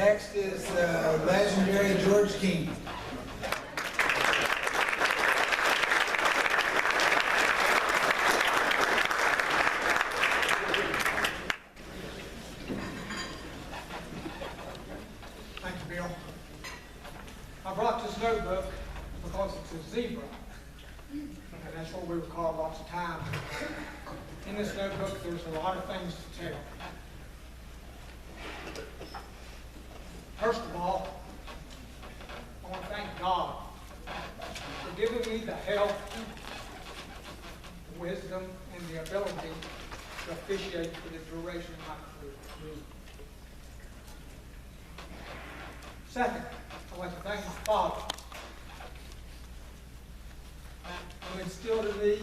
Next is legendary George Keeney. Thank you, Bill. I brought this notebook because it's a zebra, and that's what we recall lots of times. In this notebook, there's a lot of things to tell. First of all, I want to thank God for giving me the health, the wisdom, and the ability to officiate for the duration of my career. Second, I'd like to thank my father, who instilled in me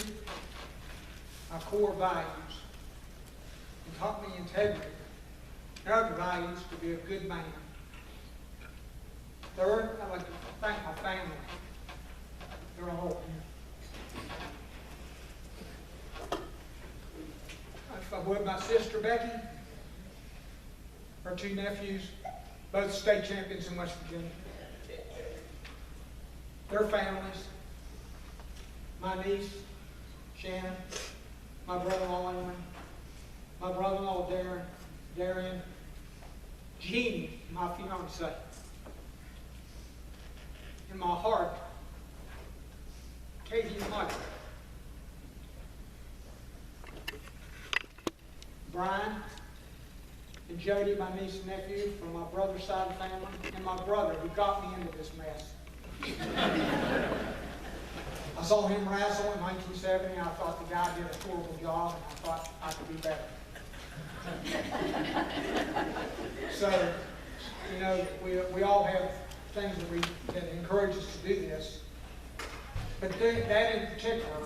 my core values and taught me integrity and other values to be a good man. Third, I'd like to thank my family. They're all here. I'm with my sister Becky, her two nephews, both state champions in West Virginia. Their families, my niece, Shannon, my brother-in-law, Eamon, my brother-in-law, Darian, Jeannie, my fiancée. In my heart, Katie and Michael, Brian and Jody, my niece and nephew, from my brother's side of the family, and my brother who got me into this mess. I saw him wrestle in 1970, and I thought the guy did a horrible job, and I thought I could do better. So, you know, we all have things that encourage us to do this. But that in particular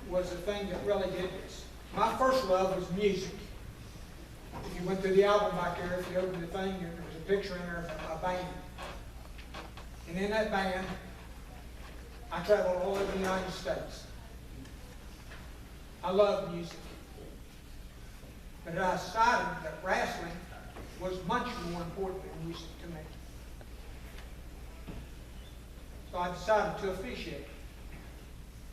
was the thing that really did this. My first love was music. If you went through the album back there, if you opened the thing, there was a picture in there of a band. And in that band, I traveled all over the United States. I love music. But I decided that wrestling was much more important than music to me. So I decided to officiate.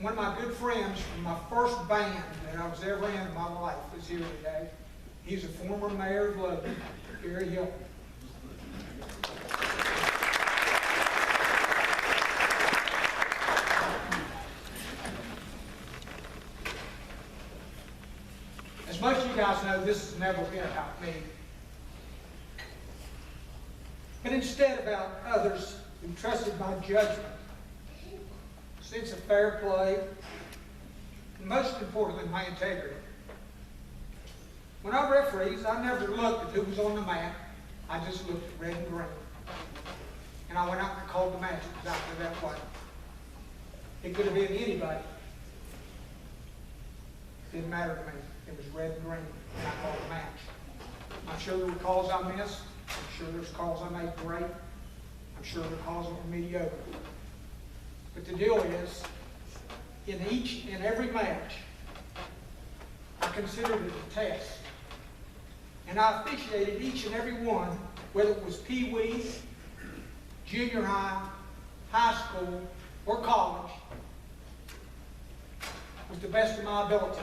One of my good friends from my first band that I was ever in my life is here today. He's a former mayor of Logan, Gary Hill. As most of you guys know, this has never been about me, but instead about others who trusted my judgment, sense of fair play, and most importantly, my integrity. When I referees, I never looked at who was on the mat. I just looked at red and green. And I went out and called the match exactly that way. It could have been anybody. Didn't matter to me. It was red and green, and I called the match. I'm sure there were calls I missed. I'm sure there's calls I made great. I'm sure there were calls that were mediocre. But the deal is, in each and every match, I considered it a test. And I officiated each and every one, whether it was pee-wee, junior high, high school, or college, with the best of my ability.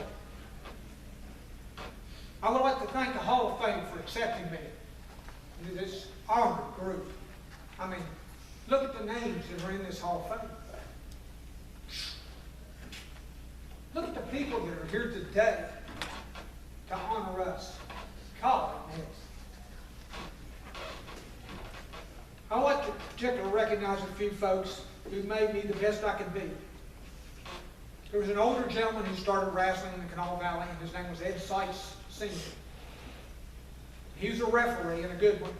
I would like to thank the Hall of Fame for accepting me into this honored group. I mean, look at the names that are in this Hall of Fame. Look at the people that are here today to honor us. God, yes. I would like to particularly recognize a few folks who made me the best I could be. There was an older gentleman who started wrestling in the Kanawha Valley, and his name was Ed Sykes Sr. He was a referee and a good one.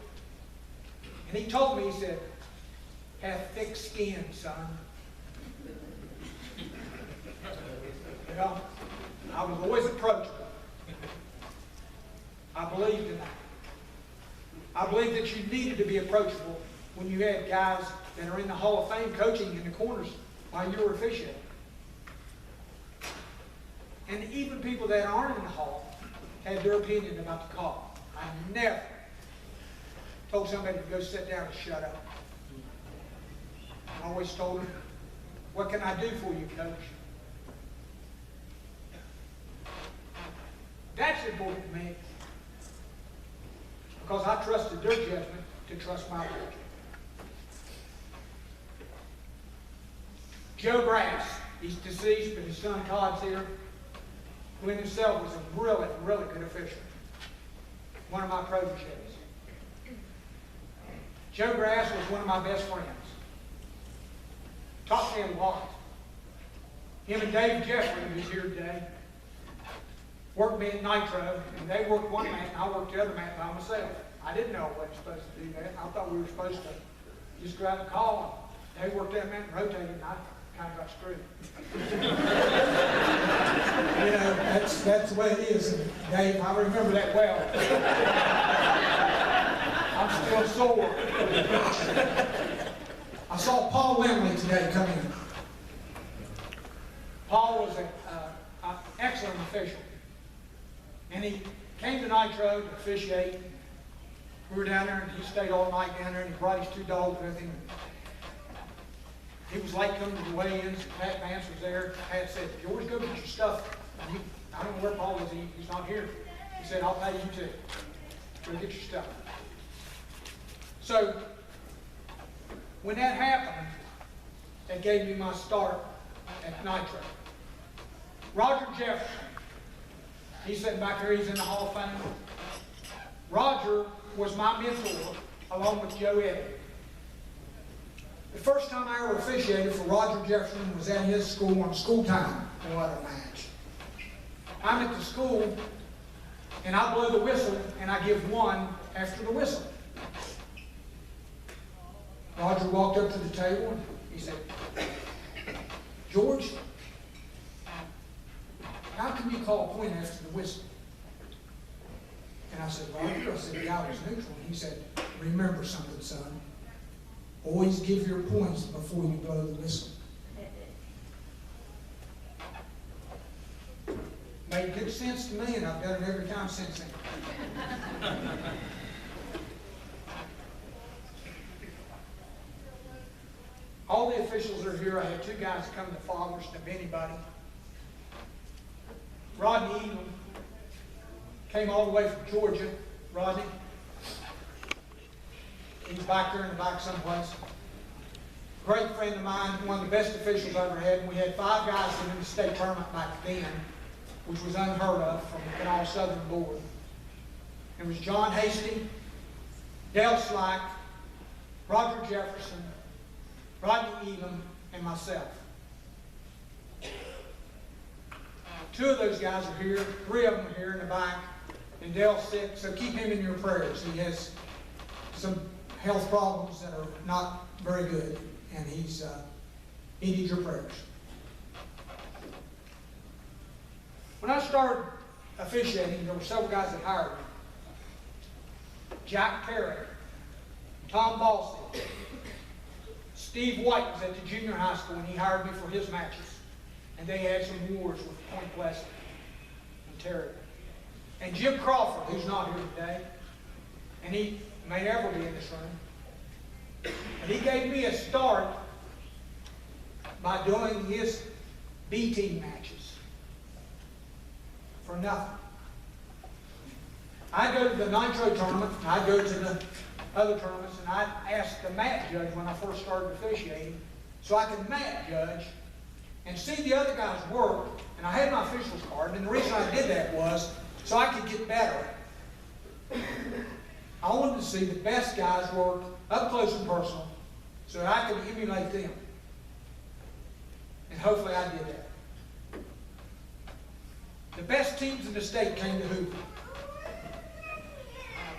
And he told me, he said, "Have thick skin, son." You know, I was always approachable. I believed in that. I believed that you needed to be approachable when you had guys that are in the Hall of Fame coaching in the corners while you were officiating. And even people that aren't in the Hall had their opinion about the call. I never told somebody to go sit down and shut up. I always told them, what can I do for you, coach? That's important to me because I trusted their judgment to trust my judgment. Joe Grass, he's deceased, but his son Todd's here, who in himself was a really, really good official. One of my proteges. Joe Grass was one of my best friends. Taught me a lot. Him and Dave Jeffrey, who's here today, worked me at Nitro, and they worked one mat, and I worked the other mat by myself. I didn't know I wasn't supposed to do that. I thought we were supposed to just go out and call. They worked that mat and rotated, and I kind of got screwed. You know, that's the way it is. And Dave, I remember that well. I'm still sore. I saw Paul Lemley today come in. Paul was an excellent official. And he came to Nitro to officiate. We were down there, and he stayed all night down there, and he brought his 2 dogs with him. He was late coming to the weigh-ins. Pat Vance was there. Pat said, George, go get your stuff. I don't know where Paul is. He's not here. He said, I'll pay you too. Go get your stuff. So, when that happened, that gave me my start at Nitro. Roger Jefferson, he's sitting back here, he's in the Hall of Fame. Roger was my mentor, along with Geoege. The first time I ever officiated for Roger Jefferson was at his school on school time in a match. I'm at the school, and I blow the whistle, and I give 1 after the whistle. Roger walked up to the table, and he said, George, how can you call a point after the whistle? And I said, Roger, I said, the guy was neutral. And he said, remember something, son. Always give your points before you blow the whistle. Made good sense to me, and I've done it every time since then. All the officials are here. I had 2 guys that come to fathers to anybody. Rodney Elam came all the way from Georgia. Rodney. He's back there in the back someplace. Great friend of mine, one of the best officials I ever had. And we had 5 guys in the state tournament back then, which was unheard of from an all-Southern board. It was John Hasty, Dale Slack, Roger Jefferson, Rodney Elam, and myself. 2 of those guys are here. 3 of them are here in the back. And Dale's sick, so keep him in your prayers. He has some health problems that are not very good, and he needs your prayers. When I started officiating, there were several guys that hired me. Jack Perry, Tom Balsey, Steve White was at the junior high school, and he hired me for his matches. And they had some wars with Point Pleasant and Terry. And Jim Crawford, who's not here today, and he may never be in this room, and he gave me a start by doing his B-team matches for nothing. I go to the Nitro tournament, I go to the other tournaments, and I asked the mat judge when I first started officiating, so I could mat judge and see the other guys work. And I had my official's card, and the reason I did that was so I could get better. I wanted to see the best guys work up close and personal so that I could emulate them. And hopefully I did that. The best teams in the state came to Hoover.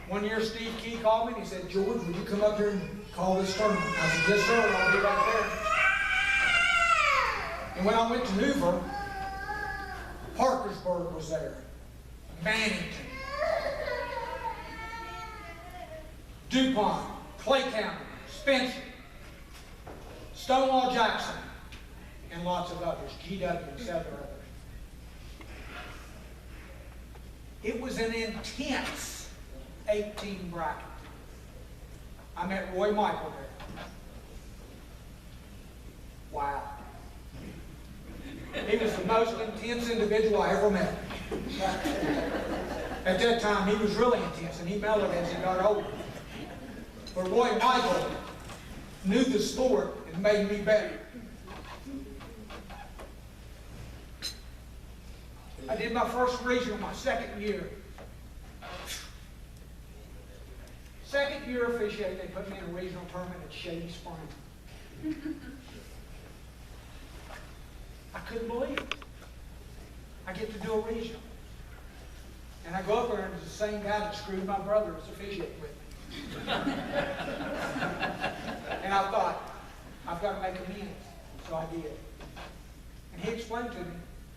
One year Steve Key called me and he said, George, would you come up here and call this tournament? I said, yes, sir, I'll be right there. And when I went to Hoover, Parkersburg was there, Mannington, DuPont, Clay County, Spencer, Stonewall Jackson, and lots of others, GW and several others. It was an intense 8-team bracket. I met Roy Michael there. Wow. He was the most intense individual I ever met. At that time, he was really intense, and he mellowed as he got older. But Roy Michael knew the sport and made me better. I did my first regional my second year. Second year officiating, they put me in a regional tournament at Shady Springs. I couldn't believe it. I get to do a regional. And I go up there and it's the same guy that screwed my brother as officiating with me. And I thought, I've got to make amends. So I did. And he explained to me,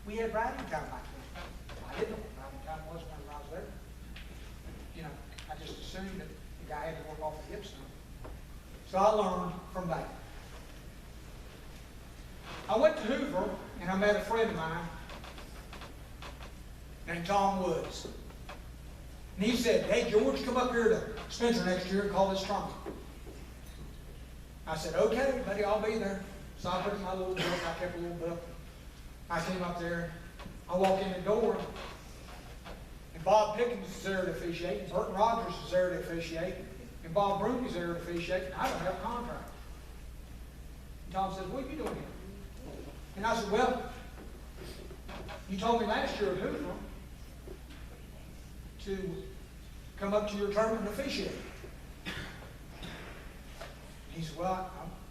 we had riding time back then. I didn't know what riding time was when I was there. You know, I just assumed that the guy had to work off the hip stump. So I learned from that. I went to Hoover and I met a friend of mine named Tom Woods. And he said, hey, George, come up here to Spencer next year and call this tournament. I said, okay, buddy, I'll be there. So I put in my little book, I kept a little book. I came up there, I walk in the door, and Bob Pickens is there to officiate, and Burton Rogers is there to officiate, and Bob Bruni's there to officiate, and I don't have a contract. And Tom says, what are you doing here? And I said, well, you told me last year at Hoover to come up to your tournament and officiate. He said, well,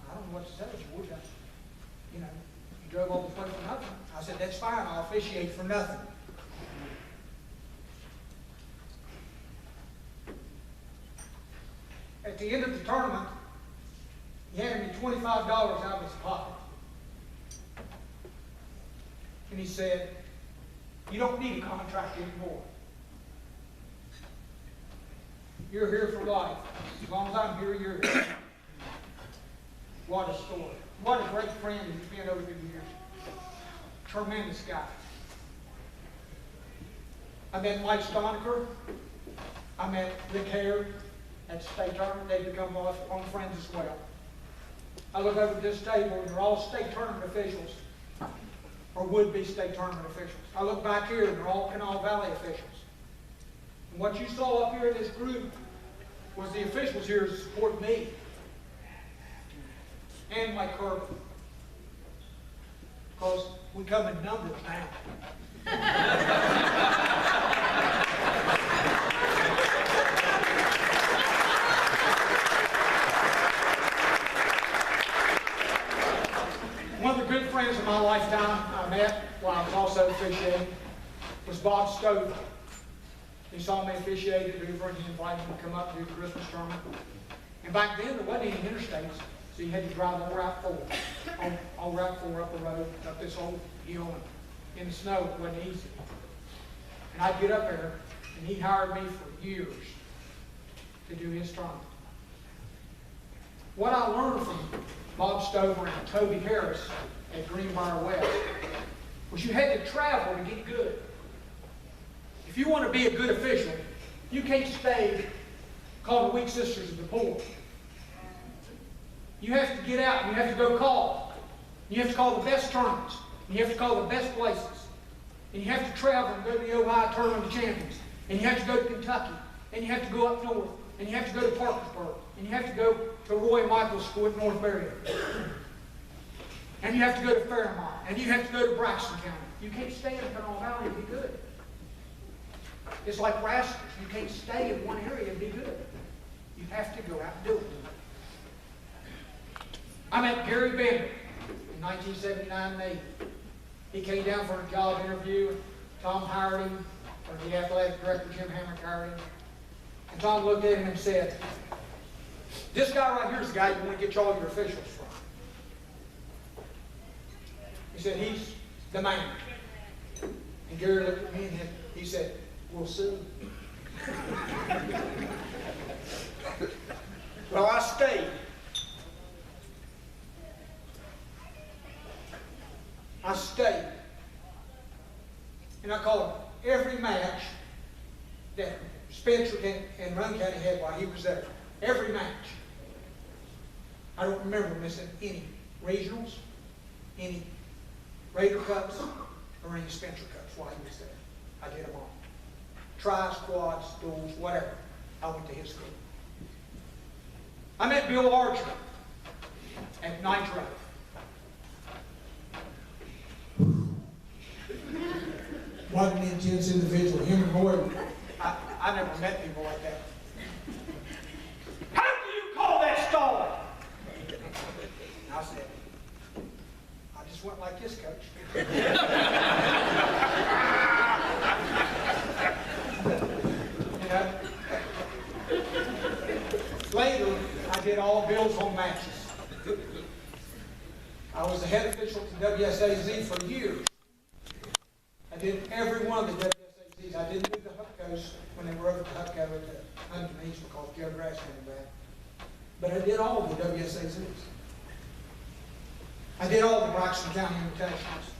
I don't know what to tell you, George. You know, you drove all this way for nothing. I said, that's fine, I'll officiate for nothing. At the end of the tournament, he handed me $25 out of his pocket. And he said, you don't need a contract anymore. You're here for life. As long as I'm here, you're here. What a story. What a great friend he's been over the years. Tremendous guy. I met Mike Stoneker. I met Rick Hare at the state tournament. They've become lifelong friends as well. I look over at this table and they're all state tournament officials, or would-be state tournament officials. I look back here and they're all Kanawha Valley officials. And what you saw up here in this group was the officials here to support me and Mike Kirby. Because we come in numbers now. One of the good friends of my lifetime I met while I was also officiating was Bob Stover. He saw me officiate at Hoover and he invited me to come up and do the Christmas tournament. And back then there wasn't any interstates, so you had to drive on Route 4. On Route 4 up the road, up this old hill, and in the snow it wasn't easy. And I'd get up there and he hired me for years to do his tournament. What I learned from Bob Stover and Toby Harris at Greenbrier West was you had to travel to get good. If you want to be a good official, you can't stay called the weak sisters of the poor. You have to get out and you have to go call. You have to call the best tournaments. And you have to call the best places. And you have to travel and go to the Ohio Tournament of Champions. And you have to go to Kentucky. And you have to go up north. And you have to go to Parkersburg. And you have to go to Roy Michael's school at North Berrien. And you have to go to Fairmont. And you have to go to Braxton County. You can't stay in Kanawha Valley and be good. It's like wrestlers. You can't stay in one area and be good. You have to go out and do it. I met Gary Bender in 1979 and 80. He came down for a job interview. Tom hired him, or the athletic director, Jim Hamrick, hired him. And Tom looked at him and said, this guy right here is the guy you want to get all your officials from. He said, he's the man. And Gary looked at me and he said, we'll see. Well, I stayed. I stayed. And I called every match that Spencer and Run County had while he was there. Every match. I don't remember missing any regionals, any Raider Cups, or any Spencer Cups while he was there. I did them all. Tries, quads, duels, whatever. I went to his school. I met Bill Archer at Nitro. What an intense individual, him and Boyd. I never met people like that. How do you call that stalling? I said, I just went like this, coach. You know? Later, I did all Bill's home matches. I was the head official to WSAZ for years. I did every one of the WSAZs. I didn't do the Hupcos when they were over at the Hupco at the underneath because Joe Grass had that. But I did all the WSAZs. I did all the Braxton County invitations.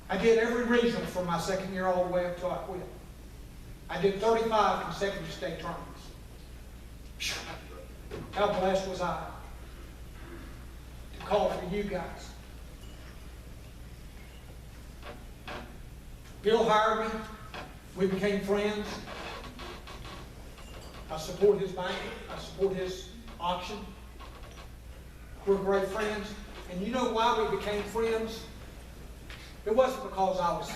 I did every regional from my second year all the way up till I quit. I did 35 consecutive state tournaments. How blessed was I to call for you guys. Bill hired me. We became friends. I support his banquet. I support his auction. We're great friends. And you know why we became friends? It wasn't because I was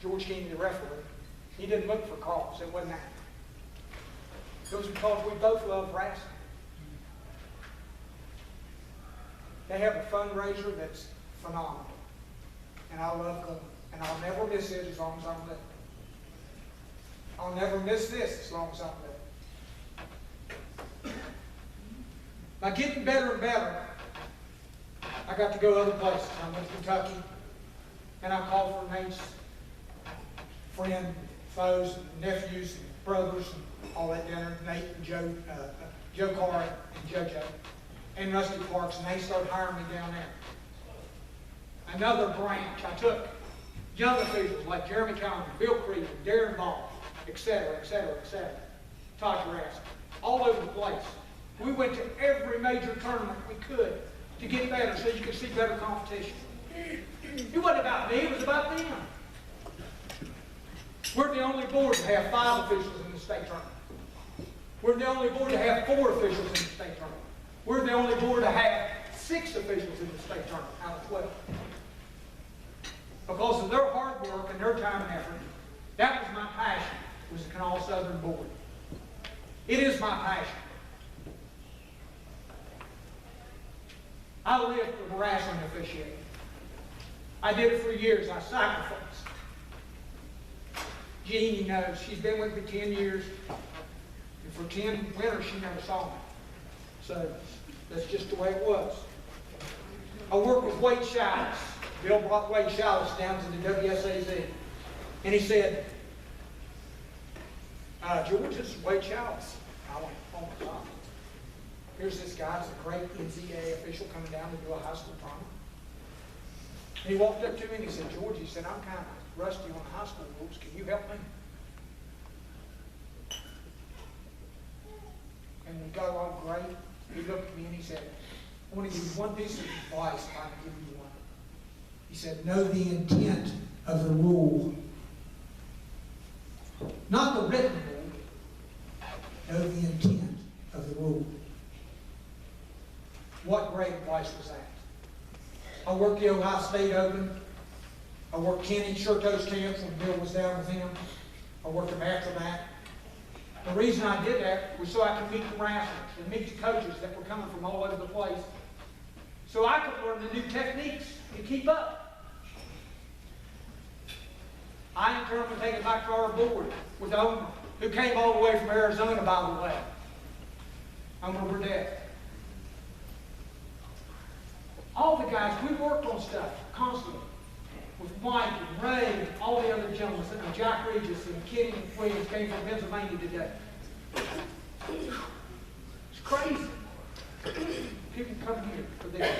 George Keeney, the referee. He didn't look for calls. It wasn't that. It was because we both loved wrestling. They have a fundraiser that's phenomenal. And I love going. And I'll never miss it as long as I'm there. I'll never miss this as long as I'm there. By getting better and better, I got to go other places. I went to Kentucky, and I called for Nate's friend, foes, and nephews, and brothers, and all that down there. Nate and Joe Carr and Joe, and Rusty Parks, and they started hiring me down there. Another branch, I took young officials like Jeremy Collins, Bill Creed, Darren Ball, etc., etc., etc., Todd Grass, all over the place. We went to every major tournament we could to get better so you could see better competition. It wasn't about me, it was about them. We're the only board to have 5 officials in the state tournament. We're the only board to have 4 officials in the state tournament. We're the only board to have 6 officials in the state tournament out of 12. Because of their hard work and their time and effort, that was my passion, was the Kanawha Southern Board. It is my passion. I lived for wrestling officiating. I did it for years. I sacrificed. Jeannie knows. She's been with me 10 years. And for 10 winters, she never saw me. So that's just the way it was. I worked with Wade Shiles. Bill brought Wade Shiles down to the WSAZ. And he said, George, this is Wade Shiles. I went, oh my God. Here's this guy, he's a great NCAA official coming down to do a high school tournament. And he walked up to me and he said, George, he said, I'm kind of rusty on the high school rules. Can you help me? And we got along great. He looked at me and he said, I want to give you one piece of advice if I can give you one. He said, know the intent of the rule. Not the written rule. Know the intent of the rule. What great advice was that? I worked the Ohio State Open. I worked Kenny Shirto's camps when Bill was down with him. I worked him after that. The reason I did that was so I could meet the wrestlers and meet the coaches that were coming from all over the place. So I could learn the new techniques and keep up. I in turn would take it back to our board with the owner, who came all the way from Arizona, by the way. Owner Burdett. All the guys, we worked on stuff constantly. With Mike and Ray and all the other gentlemen, and Jack Regis and Kenny Williams came from Pennsylvania today. It's crazy. People come here for their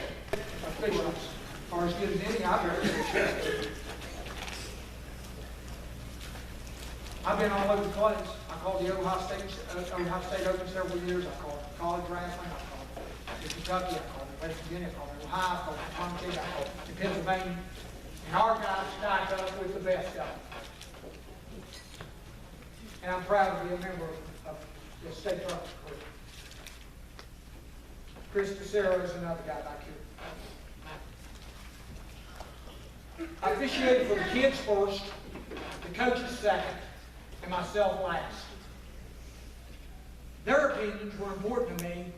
officials are as good as any I've ever seen. I've been all over the place. I called the Ohio State Open several years. I called college wrestling. I called it Kentucky. I called it West Virginia. I called it Ohio. I called it Banquet. I called it Pennsylvania. And our guys stacked up with the best of them. And I'm proud to be a member of the state tournament group. Chris DeCero is another guy back here. I officiated for the kids first, the coaches second, and myself last. Their opinions were important to me,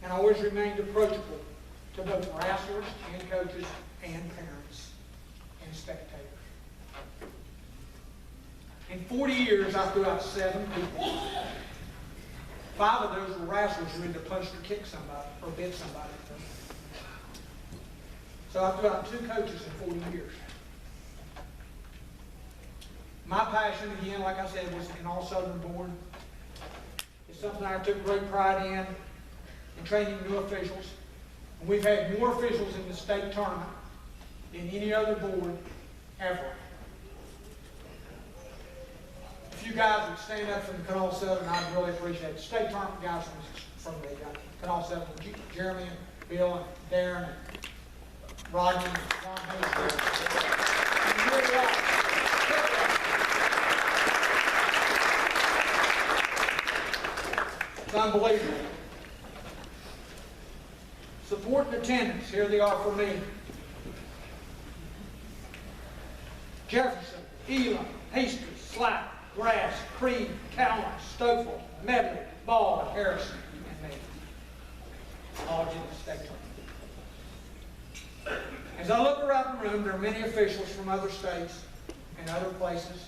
and I always remained approachable to both wrestlers and coaches and parents and spectators. In 40 years, I threw out 7 people. 5 of those were wrestlers who either punched or kicked somebody or bit somebody. So I threw out 2 coaches in 40 years. My passion, again, like I said, was an all-Southern born. It's something I took great pride in training new officials. And we've had more officials in the state tournament than any other board ever. If you guys would stand up from the Canal 7, I'd really appreciate it. State tournament guys from the Canal 7, Jeremy and Bill and Darren and Rodney and John Hayes. It's unbelievable. Support and attendance, here they are for me. Jefferson, Elam, Hastings, Slack, Grass, Creed, Cowan, Stoffel, Medley, Ball, Harrison, and me. All did the state tournament. As I look around the room, there are many officials from other states and other places.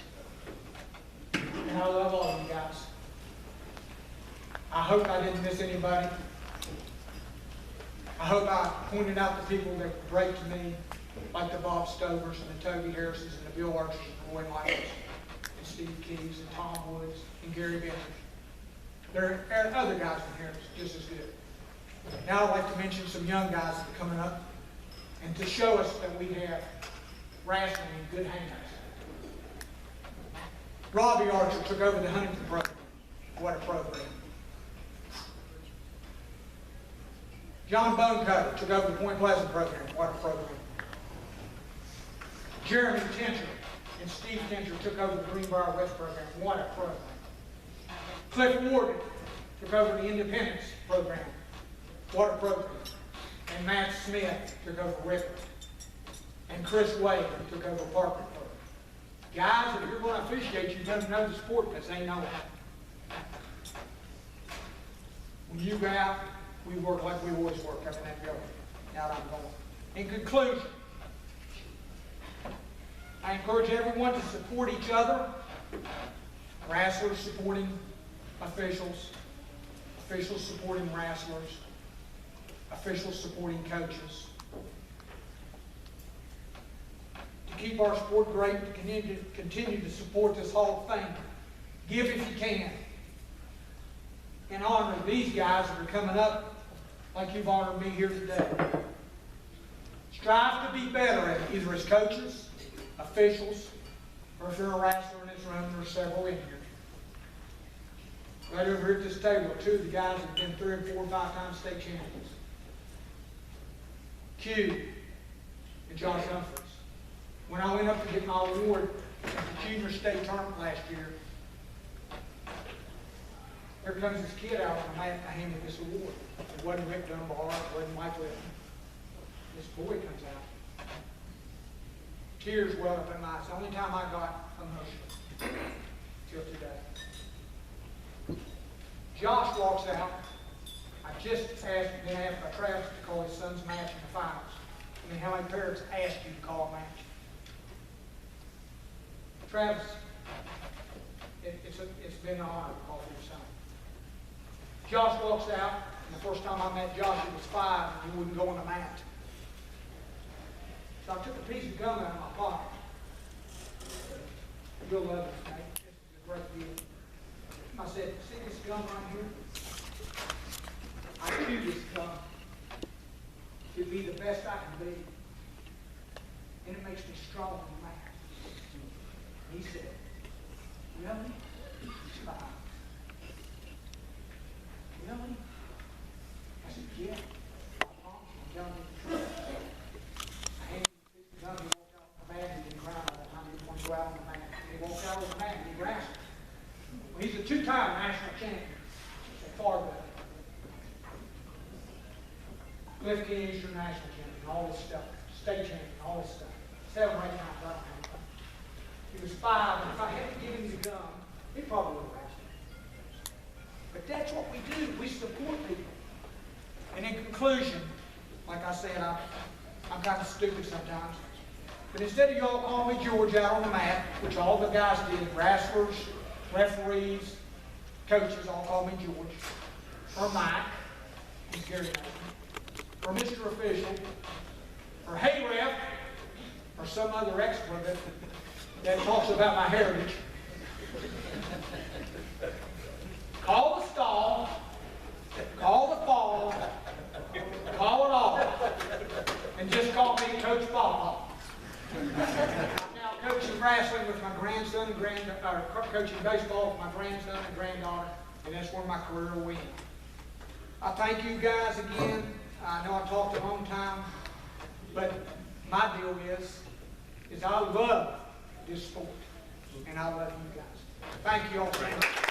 And I love all of you guys. I hope I didn't miss anybody. I hope I pointed out the people that were great to me, like the Bob Stovers and the Toby Harrisons and the Bill Archers and Roy Michaels and Steve Keys and Tom Woods and Gary Bennett. There are other guys in here just as good. Now I'd like to mention some young guys that are coming up and to show us that we have wrestling in good hands. Robbie Archer took over the Huntington program. What a program. John Bonecutter took over the Point Pleasant program. What a program. Jeremy Tincher and Steve Tincher took over the Greenbrier West program. What a program. Cliff Warden took over the Independence program. What a program. And Matt Smith took over River. And Chris Wade took over Parker program. Guys, if you're going to officiate, you don't know the sport because they know it. When you go out, we work like we always work up in that building. Now I'm going. In conclusion, I encourage everyone to support each other. Wrestlers supporting officials, officials supporting wrestlers, officials supporting coaches. To keep our sport great, to continue to support this Hall of Fame, give if you can. And honor these guys that are coming up like you've honored me here today. Strive to be better at it, either as coaches, officials, or if you're a wrestler in this room, there are several in here. Right over here at this table are 2 of the guys that have been 3 and 4 and 5 times state champions. Q and Josh Humphreys. When I went up to get my award at the junior state tournament last year, here comes this kid out and I handed this award. It wasn't Rick Dunbar, it wasn't Mike Litton. This boy comes out. Tears well up in my eyes. It's the only time I got emotional till today. Josh walks out. I just been asked by Travis to call his son's match in the finals. I mean, how many parents asked you to call a match? Travis, it's been an honor to call for your son. Josh walks out, and the first time I met Josh, he was 5, and he wouldn't go on the mat. So I took a piece of gum out of my pocket. You'll love this, mate. This is a great deal. I said, see this gum right here? I chew this gum to be the best I can be. And it makes me strong and mad. He said, really? go out on the mat. And he walked out on the mat and he wrestled. Well, he's a two-time national champion. So far back. Cliff King Eastern national champion, all this stuff. State champion, all this stuff. 7 or 8 times I don't know. He was 5, and if I hadn't given him the gum, he probably would have wrestled. But that's what we do. We support people. And in conclusion, like I said, I'm kind of stupid sometimes. But instead of y'all calling me George out on the mat, which all the guys did, wrestlers, referees, coaches all call me George, or Mike, he's Gary Nathan, or Mr. Official, or Hey Ref, or some other expert that talks about my heritage. Call the stall, call the fall, call it all, and just call me Coach Paw. I'm now coaching wrestling with my grandson and coaching baseball with my grandson and granddaughter, and that's where my career will end. I thank you guys again. I know I talked a long time, but my deal is I love this sport, and I love you guys. Thank you all very much.